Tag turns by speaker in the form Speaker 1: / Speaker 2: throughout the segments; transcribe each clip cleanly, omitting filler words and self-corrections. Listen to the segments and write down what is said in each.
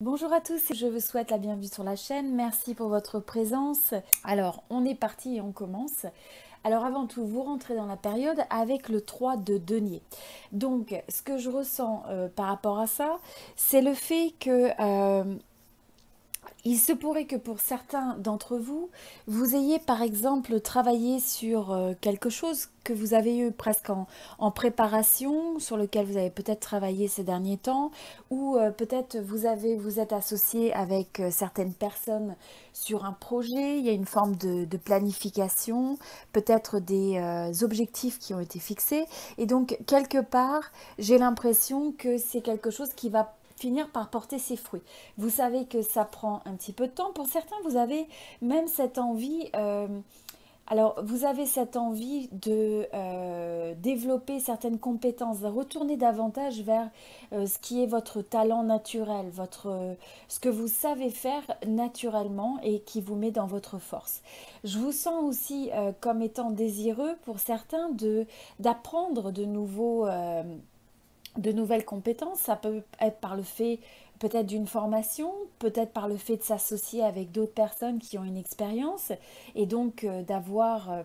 Speaker 1: Bonjour à tous, je vous souhaite la bienvenue sur la chaîne. Merci pour votre présence. Alors, on est parti et on commence. Alors, avant tout, vous rentrez dans la période avec le 3 de denier. Donc, ce que je ressens par rapport à ça, c'est le fait que il se pourrait que pour certains d'entre vous, vous ayez par exemple travaillé sur quelque chose que vous avez eu presque en préparation, sur lequel vous avez peut-être travaillé ces derniers temps, ou peut-être vous êtes associé avec certaines personnes sur un projet, il y a une forme de planification, peut-être des objectifs qui ont été fixés, et donc quelque part, j'ai l'impression que c'est quelque chose qui va finir par porter ses fruits. Vous savez que ça prend un petit peu de temps. Pour certains, vous avez même cette envie. Alors, vous avez cette envie de développer certaines compétences, de retourner davantage vers ce qui est votre talent naturel, ce que vous savez faire naturellement et qui vous met dans votre force. Je vous sens aussi comme étant désireux pour certains d'apprendre de nouvelles compétences. Ça peut être par le fait peut-être d'une formation, peut-être par le fait de s'associer avec d'autres personnes qui ont une expérience et donc d'avoir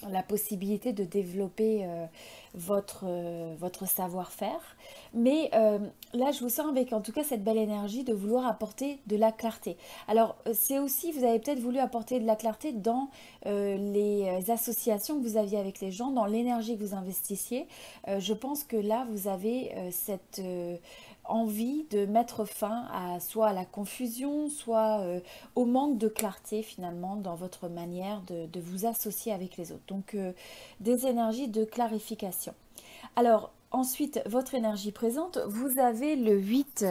Speaker 1: la possibilité de développer votre savoir-faire. Mais là, je vous sens avec en tout cas cette belle énergie de vouloir apporter de la clarté. Alors, c'est aussi, vous avez peut-être voulu apporter de la clarté dans les associations que vous aviez avec les gens, dans l'énergie que vous investissiez. Je pense que là, vous avez cette envie de mettre fin à soit à la confusion, soit au manque de clarté finalement dans votre manière de vous associer avec les autres. Donc des énergies de clarification. Alors, ensuite, votre énergie présente, vous avez le 8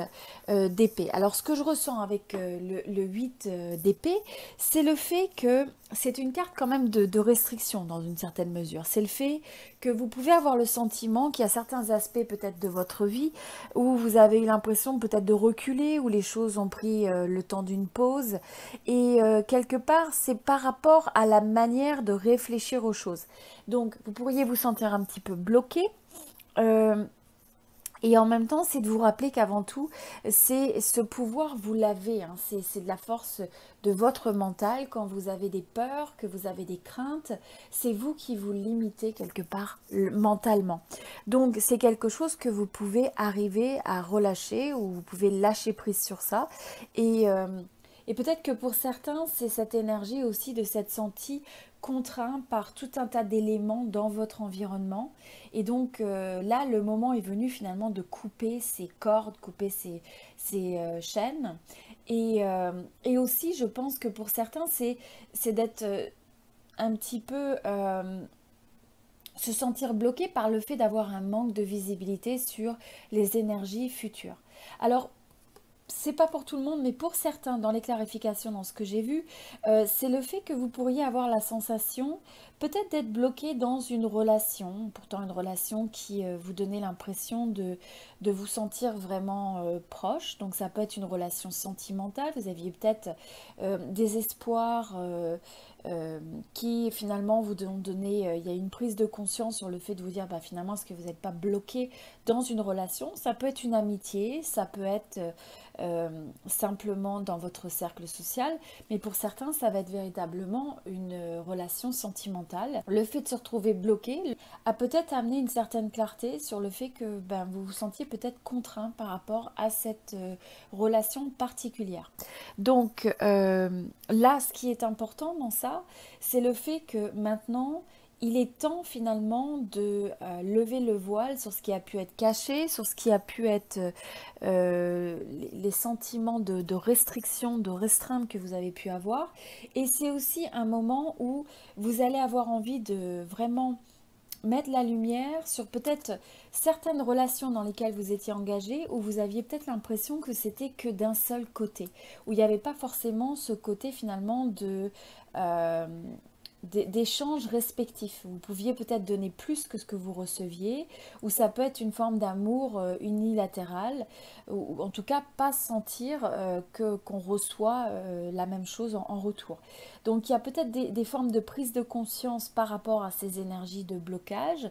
Speaker 1: d'épée. Alors, ce que je ressens avec le 8 d'épée, c'est le fait que c'est une carte quand même de restriction dans une certaine mesure. C'est le fait que vous pouvez avoir le sentiment qu'il y a certains aspects peut-être de votre vie où vous avez eu l'impression peut-être de reculer, où les choses ont pris le temps d'une pause. Et quelque part, c'est par rapport à la manière de réfléchir aux choses. Donc, vous pourriez vous sentir un petit peu bloqué. Euh, et en même temps, c'est de vous rappeler qu'avant tout, c'est ce pouvoir, vous l'avez. Hein, c'est de la force de votre mental quand vous avez des peurs, que vous avez des craintes. C'est vous qui vous limitez quelque part mentalement. Donc, c'est quelque chose que vous pouvez arriver à relâcher ou vous pouvez lâcher prise sur ça. Et, euh, et peut-être que pour certains, c'est cette énergie aussi de s'être senti contraint par tout un tas d'éléments dans votre environnement. Et donc là, le moment est venu finalement de couper ces cordes, couper ces chaînes. Et aussi, je pense que pour certains, c'est d'être un petit peu se sentir bloqué par le fait d'avoir un manque de visibilité sur les énergies futures. Alors, c'est pas pour tout le monde, mais pour certains, dans les clarifications, dans ce que j'ai vu, c'est le fait que vous pourriez avoir la sensation peut-être d'être bloqué dans une relation, pourtant une relation qui vous donnait l'impression de vous sentir vraiment proche. Donc ça peut être une relation sentimentale, vous aviez peut-être des espoirs qui finalement vous ont donné, il y a une prise de conscience sur le fait de vous dire bah, finalement est-ce que vous n'êtes pas bloqué dans une relation. Ça peut être une amitié, ça peut être simplement dans votre cercle social, mais pour certains, ça va être véritablement une relation sentimentale. Le fait de se retrouver bloqué a peut-être amené une certaine clarté sur le fait que ben, vous vous sentiez peut-être contraint par rapport à cette relation particulière. Donc là, ce qui est important dans ça, c'est le fait que maintenant, il est temps finalement de lever le voile sur ce qui a pu être caché, sur ce qui a pu être les sentiments de restriction, de restreinte que vous avez pu avoir. Et c'est aussi un moment où vous allez avoir envie de vraiment mettre la lumière sur peut-être certaines relations dans lesquelles vous étiez engagé, où vous aviez peut-être l'impression que c'était que d'un seul côté, où il n'y avait pas forcément ce côté finalement euh, d'échanges respectifs. Vous pouviez peut-être donner plus que ce que vous receviez, ou ça peut être une forme d'amour unilatéral, ou en tout cas pas sentir que qu'on reçoit la même chose en retour. Donc il y a peut-être des formes de prise de conscience par rapport à ces énergies de blocage,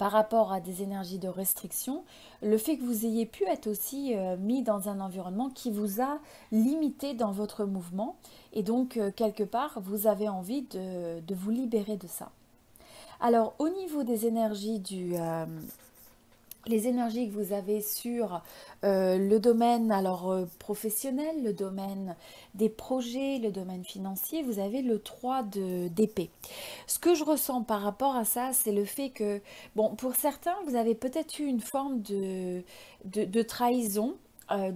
Speaker 1: par rapport à des énergies de restriction, le fait que vous ayez pu être aussi mis dans un environnement qui vous a limité dans votre mouvement. Et donc, quelque part, vous avez envie de vous libérer de ça. Alors, au niveau des énergies les énergies que vous avez sur le domaine professionnel, le domaine des projets, le domaine financier, vous avez le 3 d'épée. Ce que je ressens par rapport à ça, c'est le fait que, bon, pour certains, vous avez peut-être eu une forme de trahison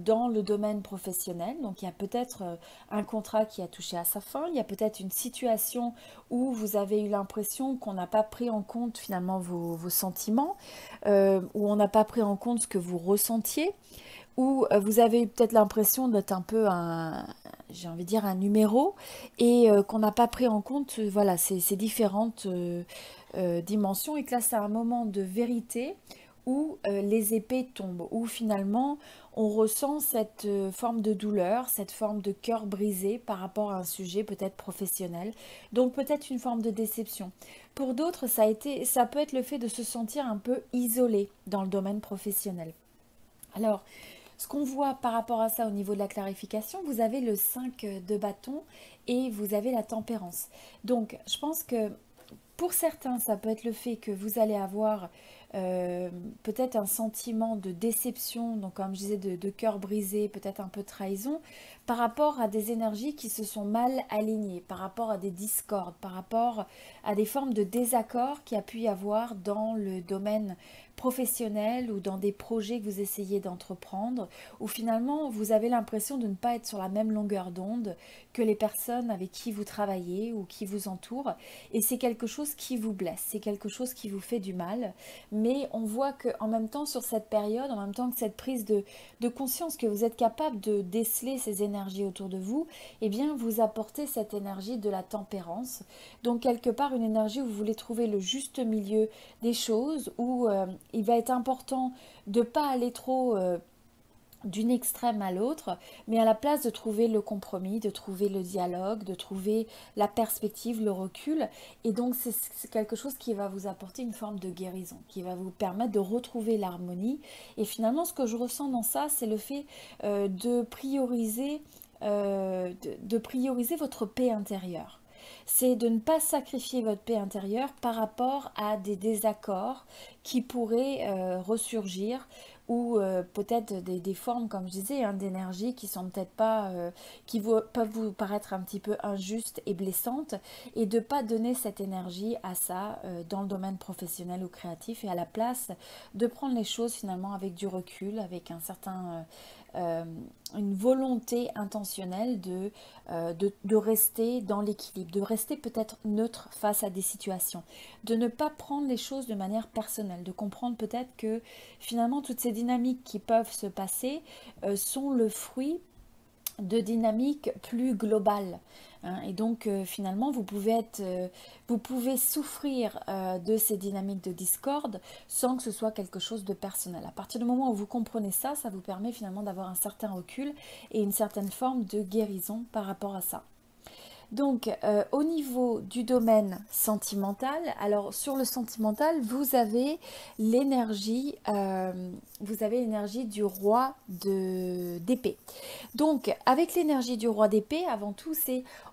Speaker 1: dans le domaine professionnel. Donc il y a peut-être un contrat qui a touché à sa fin, il y a peut-être une situation où vous avez eu l'impression qu'on n'a pas pris en compte finalement vos sentiments, où on n'a pas pris en compte ce que vous ressentiez, où vous avez peut-être l'impression d'être un peu j'ai envie de dire un numéro, et qu'on n'a pas pris en compte voilà, ces différentes dimensions, et que là c'est un moment de vérité où les épées tombent, où finalement on ressent cette forme de douleur, cette forme de cœur brisé par rapport à un sujet peut-être professionnel, donc peut-être une forme de déception. Pour d'autres, ça peut être le fait de se sentir un peu isolé dans le domaine professionnel. Alors, ce qu'on voit par rapport à ça au niveau de la clarification, vous avez le 5 de bâton et vous avez la tempérance. Donc, je pense que pour certains, ça peut être le fait que vous allez avoir peut-être un sentiment de déception, donc comme je disais, de cœur brisé, peut-être un peu de trahison, par rapport à des énergies qui se sont mal alignées, par rapport à des discordes, par rapport à des formes de désaccord qu'il y a pu y avoir dans le domaine professionnel ou dans des projets que vous essayez d'entreprendre, où finalement vous avez l'impression de ne pas être sur la même longueur d'onde que les personnes avec qui vous travaillez ou qui vous entourent, et c'est quelque chose qui vous blesse, c'est quelque chose qui vous fait du mal, mais on voit qu'en même temps sur cette période, en même temps que cette prise de conscience que vous êtes capable de déceler ces énergies autour de vous, eh bien vous apportez cette énergie de la tempérance, donc quelque part une énergie où vous voulez trouver le juste milieu des choses, où il va être important de ne pas aller trop d'une extrême à l'autre, mais à la place de trouver le compromis, de trouver le dialogue, de trouver la perspective, le recul. Et donc c'est quelque chose qui va vous apporter une forme de guérison, qui va vous permettre de retrouver l'harmonie. Et finalement, ce que je ressens dans ça, c'est le fait de prioriser, de prioriser votre paix intérieure. C'est de ne pas sacrifier votre paix intérieure par rapport à des désaccords qui pourraient ressurgir, ou peut-être des formes, comme je disais, hein, d'énergie qui sont peut-être pas, peuvent vous paraître un petit peu injustes et blessantes, et de ne pas donner cette énergie à ça dans le domaine professionnel ou créatif, et à la place de prendre les choses finalement avec du recul, avec un certain une volonté intentionnelle de rester dans l'équilibre, de rester peut-être neutre face à des situations, de ne pas prendre les choses de manière personnelle, de comprendre peut-être que finalement toutes ces dynamiques qui peuvent se passer sont le fruit de dynamiques plus globales. Hein, et donc finalement vous pouvez souffrir de ces dynamiques de discorde sans que ce soit quelque chose de personnel. À partir du moment où vous comprenez ça, ça vous permet finalement d'avoir un certain recul et une certaine forme de guérison par rapport à ça. Donc, au niveau du domaine sentimental, alors sur le sentimental, vous avez l'énergie du roi d'épée. Donc, avec l'énergie du roi d'épée, avant tout,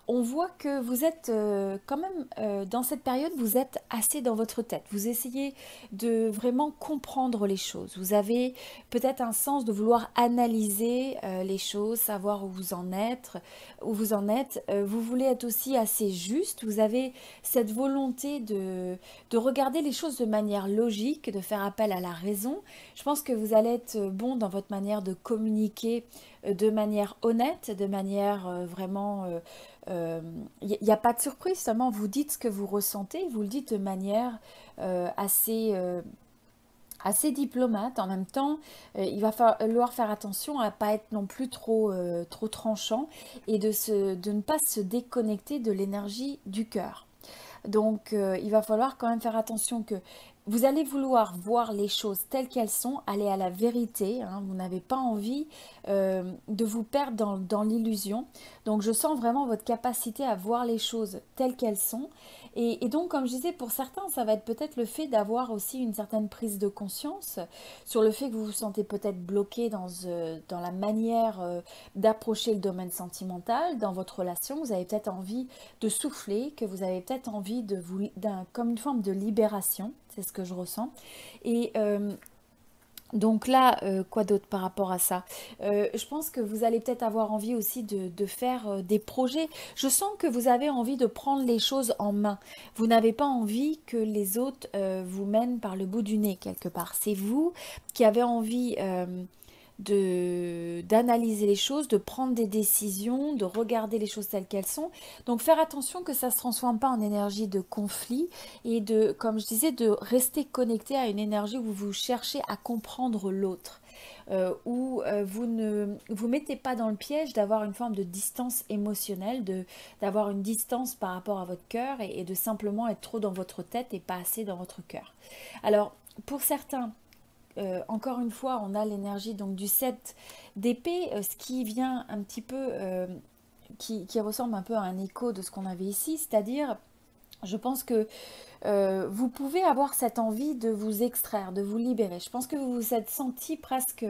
Speaker 1: on voit que vous êtes quand même, dans cette période, vous êtes assez dans votre tête. Vous essayez de vraiment comprendre les choses. Vous avez peut-être un sens de vouloir analyser les choses, savoir où vous en êtes. Vous voulez être aussi assez juste. Vous avez cette volonté de regarder les choses de manière logique, de faire appel à la raison. Je pense que vous allez être bon dans votre manière de communiquer de manière honnête, de manière vraiment... Il n'y a pas de surprise, seulement vous dites ce que vous ressentez, vous le dites de manière assez diplomate. En même temps, il va falloir faire attention à ne pas être non plus trop tranchant, et de ne pas se déconnecter de l'énergie du cœur. Donc il va falloir quand même faire attention que vous allez vouloir voir les choses telles qu'elles sont, aller à la vérité, hein. Vous n'avez pas envie de vous perdre dans l'illusion. Donc je sens vraiment votre capacité à voir les choses telles qu'elles sont. Et donc, comme je disais, pour certains, ça va être peut-être le fait d'avoir aussi une certaine prise de conscience sur le fait que vous vous sentez peut-être bloqué dans la manière d'approcher le domaine sentimental, dans votre relation. Vous avez peut-être envie de souffler, que vous avez peut-être envie comme une forme de libération. C'est ce que je ressens. Et donc là, quoi d'autre par rapport à ça? Je pense que vous allez peut-être avoir envie aussi de faire des projets. Je sens que vous avez envie de prendre les choses en main. Vous n'avez pas envie que les autres vous mènent par le bout du nez quelque part. C'est vous qui avez envie d'analyser les choses, de prendre des décisions, de regarder les choses telles qu'elles sont. Donc faire attention que ça ne se transforme pas en énergie de conflit et de, comme je disais, de rester connecté à une énergie où vous cherchez à comprendre l'autre. Où vous ne vous mettez pas dans le piège d'avoir une forme de distance émotionnelle, d'avoir une distance par rapport à votre cœur et de simplement être trop dans votre tête et pas assez dans votre cœur. Alors, pour certains, encore une fois, on a l'énergie donc du 7 d'épée, ce qui vient un petit peu, qui ressemble un peu à un écho de ce qu'on avait ici, c'est-à-dire, je pense que vous pouvez avoir cette envie de vous extraire, de vous libérer. Je pense que vous vous êtes senti presque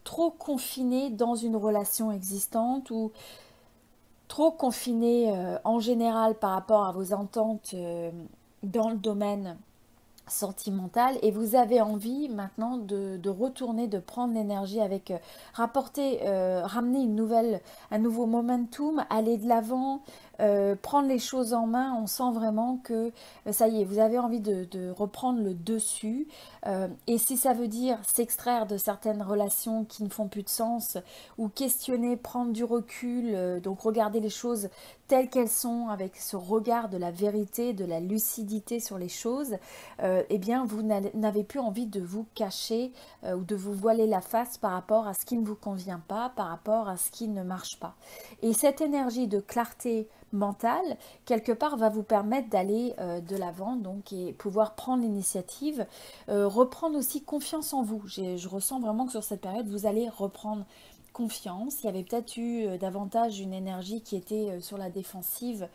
Speaker 1: trop confiné dans une relation existante ou trop confiné en général par rapport à vos ententes dans le domaine sentimentale et vous avez envie maintenant de retourner, de prendre l'énergie avec ramener un nouveau momentum, aller de l'avant, prendre les choses en main. On sent vraiment que ça y est, vous avez envie de reprendre le dessus et si ça veut dire s'extraire de certaines relations qui ne font plus de sens ou questionner, prendre du recul, donc regarder les choses telles qu'elles sont avec ce regard de la vérité, de la lucidité sur les choses, eh bien vous n'avez plus envie de vous cacher ou de vous voiler la face par rapport à ce qui ne vous convient pas, par rapport à ce qui ne marche pas. Et cette énergie de clarté mentale, quelque part, va vous permettre d'aller de l'avant donc, et pouvoir prendre l'initiative, reprendre aussi confiance en vous. Je ressens vraiment que sur cette période, vous allez reprendre confiance. Il y avait peut-être eu davantage une énergie qui était sur la défensive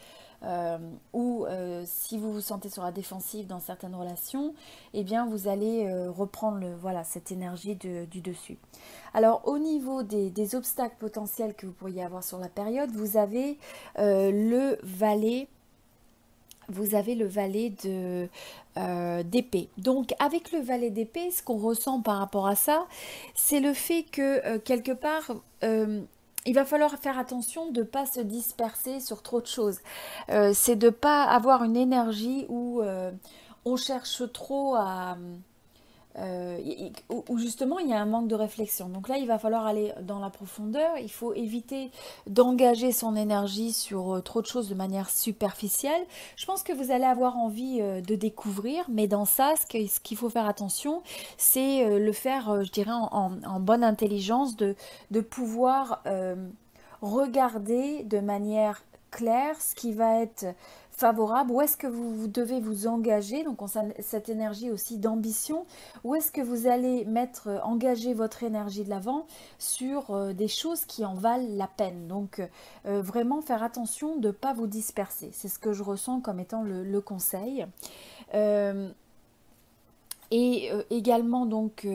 Speaker 1: ou si vous vous sentez sur la défensive dans certaines relations, eh bien vous allez reprendre voilà, cette énergie du dessus. Alors au niveau des obstacles potentiels que vous pourriez avoir sur la période, vous avez le valet. Vous avez le valet d'épée. Donc avec le valet d'épée, ce qu'on ressent par rapport à ça, c'est le fait que quelque part, il va falloir faire attention de ne pas se disperser sur trop de choses. C'est de ne pas avoir une énergie où on cherche trop à où justement il y a un manque de réflexion. Donc là, il va falloir aller dans la profondeur. Il faut éviter d'engager son énergie sur trop de choses de manière superficielle. Je pense que vous allez avoir envie de découvrir, mais dans ça, ce qu'il faut faire attention, c'est le faire, je dirais, en bonne intelligence, de pouvoir regarder de manière claire ce qui va être favorable, où est-ce que vous devez vous engager, donc on a cette énergie aussi d'ambition, où est-ce que vous allez engager votre énergie de l'avant sur des choses qui en valent la peine. Donc vraiment faire attention de ne pas vous disperser, c'est ce que je ressens comme étant le conseil. Et également donc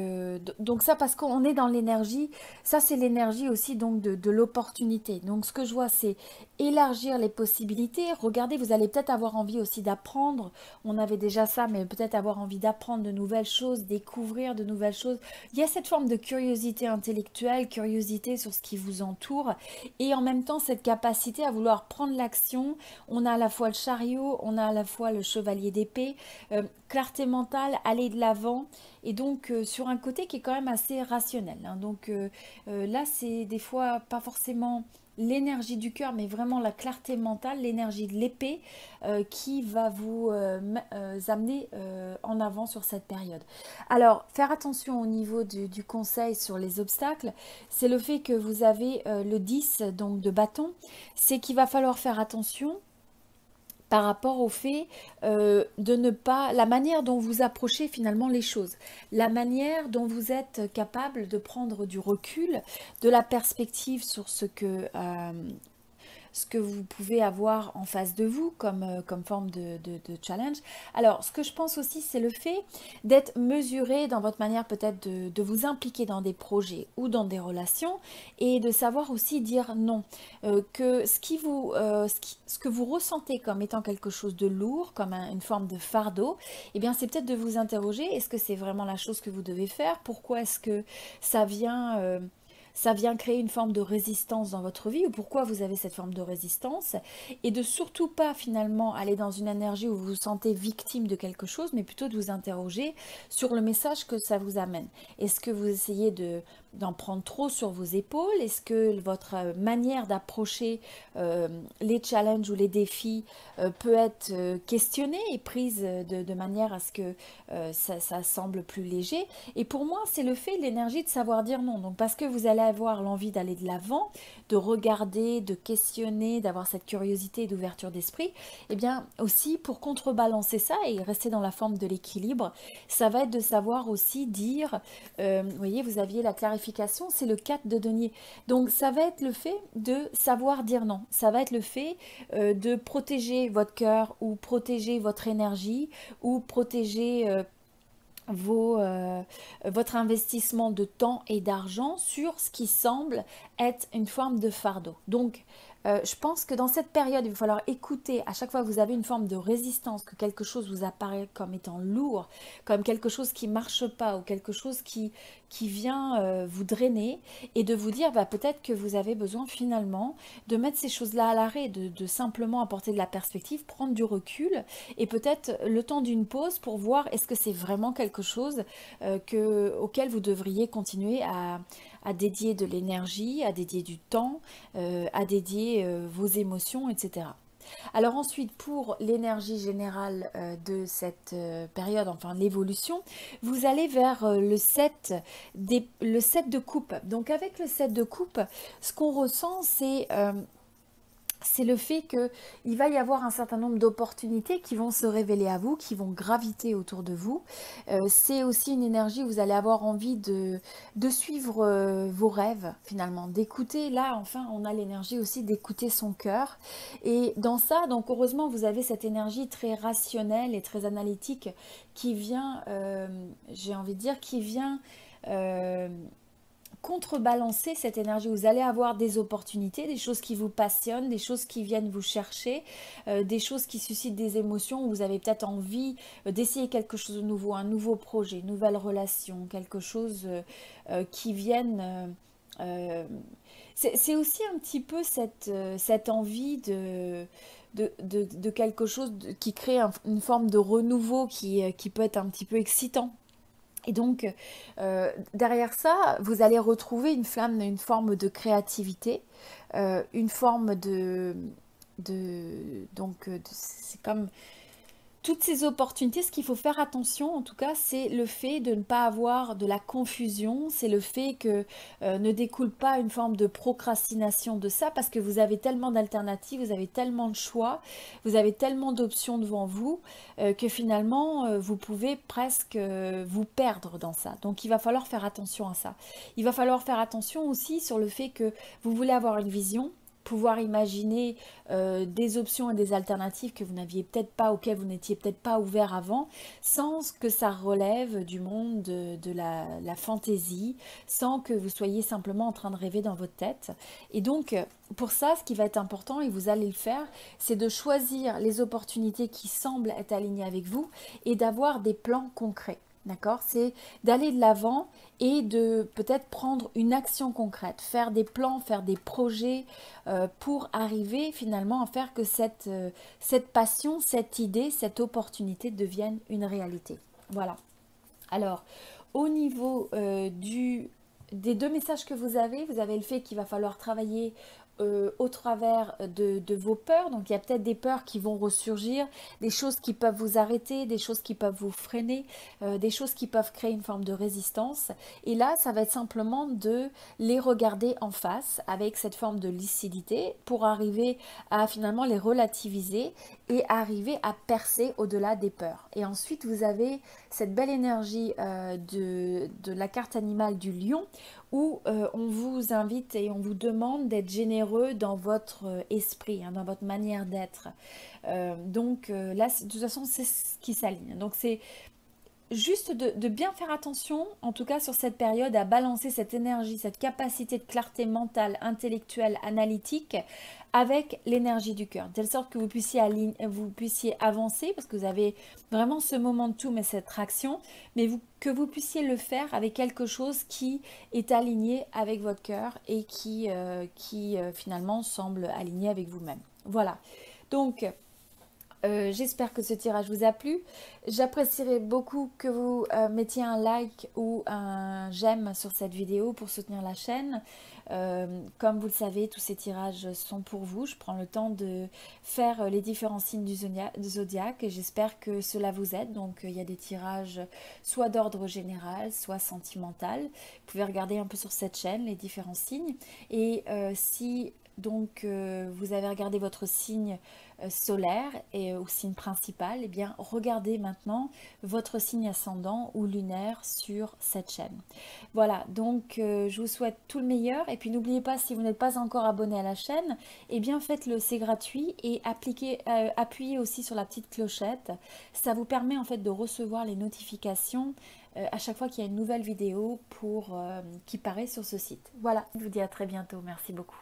Speaker 1: ça parce qu'on est dans l'énergie, ça c'est l'énergie aussi donc de l'opportunité. Donc ce que je vois c'est élargir les possibilités. Regardez, vous allez peut-être avoir envie aussi d'apprendre. On avait déjà ça, mais peut-être avoir envie d'apprendre de nouvelles choses, découvrir de nouvelles choses. Il y a cette forme de curiosité intellectuelle, curiosité sur ce qui vous entoure et en même temps cette capacité à vouloir prendre l'action. On a à la fois le chariot, on a à la fois le chevalier d'épée, clarté mentale, aller de l'avant et donc sur un côté qui est quand même assez rationnel, hein. Donc là c'est des fois pas forcément l'énergie du cœur mais vraiment la clarté mentale, l'énergie de l'épée qui va vous amener en avant sur cette période. Alors faire attention au niveau du conseil sur les obstacles, c'est le fait que vous avez le 10 donc de bâton, c'est qu'il va falloir faire attention par rapport au fait de ne pas, la manière dont vous approchez finalement les choses, la manière dont vous êtes capable de prendre du recul, de la perspective sur ce que vous pouvez avoir en face de vous comme forme de challenge. Alors, ce que je pense aussi, c'est le fait d'être mesuré dans votre manière peut-être de vous impliquer dans des projets ou dans des relations et de savoir aussi dire non. Que ce que vous ressentez comme étant quelque chose de lourd, comme une forme de fardeau, eh bien, c'est peut-être de vous interroger, est-ce que c'est vraiment la chose que vous devez faire? Pourquoi est-ce que ça vient... ça vient créer une forme de résistance dans votre vie ou pourquoi vous avez cette forme de résistance et de surtout pas finalement aller dans une énergie où vous vous sentez victime de quelque chose mais plutôt de vous interroger sur le message que ça vous amène. Est-ce que vous essayez d'en prendre trop sur vos épaules? Est-ce que votre manière d'approcher les challenges ou les défis peut être questionnée et prise de manière à ce que ça semble plus léger? Et pour moi, c'est le fait, l'énergie de savoir dire non. Donc parce que vous allez avoir l'envie d'aller de l'avant, de regarder, de questionner, d'avoir cette curiosité et d'ouverture d'esprit, et bien aussi pour contrebalancer ça et rester dans la forme de l'équilibre, ça va être de savoir aussi dire, vous voyez, vous aviez la clarification, c'est le 4 de denier. Donc ça va être le fait de savoir dire non. Ça va être le fait de protéger votre cœur ou protéger votre énergie ou protéger votre investissement de temps et d'argent sur ce qui semble être une forme de fardeau. Donc, je pense que dans cette période, il va falloir écouter à chaque fois que vous avez une forme de résistance, que quelque chose vous apparaît comme étant lourd, comme quelque chose qui ne marche pas ou quelque chose qui vient vous drainer et de vous dire bah, peut-être que vous avez besoin finalement de mettre ces choses-là à l'arrêt, de simplement apporter de la perspective, prendre du recul et peut-être le temps d'une pause pour voir est-ce que c'est vraiment quelque chose auquel vous devriez continuer à dédier de l'énergie, à dédier du temps, à dédier vos émotions, etc. Alors ensuite, pour l'énergie générale de cette période, enfin l'évolution, vous allez vers le 7 de coupe. Donc avec le 7 de coupe, ce qu'on ressent, c'est le fait qu'il va y avoir un certain nombre d'opportunités qui vont se révéler à vous, qui vont graviter autour de vous. C'est aussi une énergie où vous allez avoir envie de suivre vos rêves finalement, d'écouter. Là, enfin, on a l'énergie aussi d'écouter son cœur. Et dans ça, donc heureusement, vous avez cette énergie très rationnelle et très analytique qui vient, j'ai envie de dire, qui vient... contrebalancer cette énergie. Vous allez avoir des opportunités, des choses qui vous passionnent, des choses qui viennent vous chercher, des choses qui suscitent des émotions où vous avez peut-être envie d'essayer quelque chose de nouveau, un nouveau projet, une nouvelle relation, quelque chose qui vienne... c'est aussi un petit peu cette envie de quelque chose qui crée une forme de renouveau qui peut être un petit peu excitant. Et donc, derrière ça, vous allez retrouver une flamme, une forme de créativité, une forme c'est comme toutes ces opportunités. Ce qu'il faut faire attention, en tout cas, c'est le fait de ne pas avoir de la confusion, c'est le fait que ne découle pas une forme de procrastination de ça, parce que vous avez tellement d'alternatives, vous avez tellement de choix, vous avez tellement d'options devant vous, que finalement, vous pouvez presque vous perdre dans ça. Donc, il va falloir faire attention à ça. Il va falloir faire attention aussi sur le fait que vous voulez avoir une vision, pouvoir imaginer des options et des alternatives que vous n'aviez peut-être pas, auxquelles vous n'étiez peut-être pas ouvert avant, sans que ça relève du monde de la fantaisie, sans que vous soyez simplement en train de rêver dans votre tête. Et donc, pour ça, ce qui va être important, et vous allez le faire, c'est de choisir les opportunités qui semblent être alignées avec vous et d'avoir des plans concrets. D'accord? C'est d'aller de l'avant et de peut-être prendre une action concrète, faire des plans, faire des projets pour arriver finalement à faire que cette passion, cette idée, cette opportunité devienne une réalité. Voilà. Alors, au niveau des deux messages que vous avez le fait qu'il va falloir travailler au travers de vos peurs. Donc il y a peut-être des peurs qui vont ressurgir, des choses qui peuvent vous arrêter, des choses qui peuvent vous freiner, des choses qui peuvent créer une forme de résistance. Et là, ça va être simplement de les regarder en face avec cette forme de lucidité pour arriver à finalement les relativiser et arriver à percer au-delà des peurs. Et ensuite, vous avez cette belle énergie de la carte animale du lion où on vous invite et on vous demande d'être généreux dans votre esprit, hein, dans votre manière d'être. Là, de toute façon, c'est ce qui s'aligne. Donc c'est juste de bien faire attention, en tout cas sur cette période, à balancer cette énergie, cette capacité de clarté mentale, intellectuelle, analytique, avec l'énergie du cœur, de telle sorte que vous puissiez avancer, parce que vous avez vraiment ce moment de tout, mais cette traction, que vous puissiez le faire avec quelque chose qui est aligné avec votre cœur et qui finalement semble aligné avec vous-même. Voilà. Donc, j'espère que ce tirage vous a plu. J'apprécierais beaucoup que vous mettiez un like ou un j'aime sur cette vidéo pour soutenir la chaîne. Comme vous le savez, tous ces tirages sont pour vous. Je prends le temps de faire les différents signes du zodiaque et j'espère que cela vous aide. Donc il y a des tirages soit d'ordre général, soit sentimental. Vous pouvez regarder un peu sur cette chaîne les différents signes. Et si donc vous avez regardé votre signe solaire et au signe principal, et bien regardez maintenant votre signe ascendant ou lunaire sur cette chaîne. Voilà, donc je vous souhaite tout le meilleur et puis n'oubliez pas, si vous n'êtes pas encore abonné à la chaîne, et bien faites-le, c'est gratuit, et appuyez aussi sur la petite clochette. Ça vous permet en fait de recevoir les notifications à chaque fois qu'il y a une nouvelle vidéo qui paraît sur ce site. Voilà, je vous dis à très bientôt, merci beaucoup.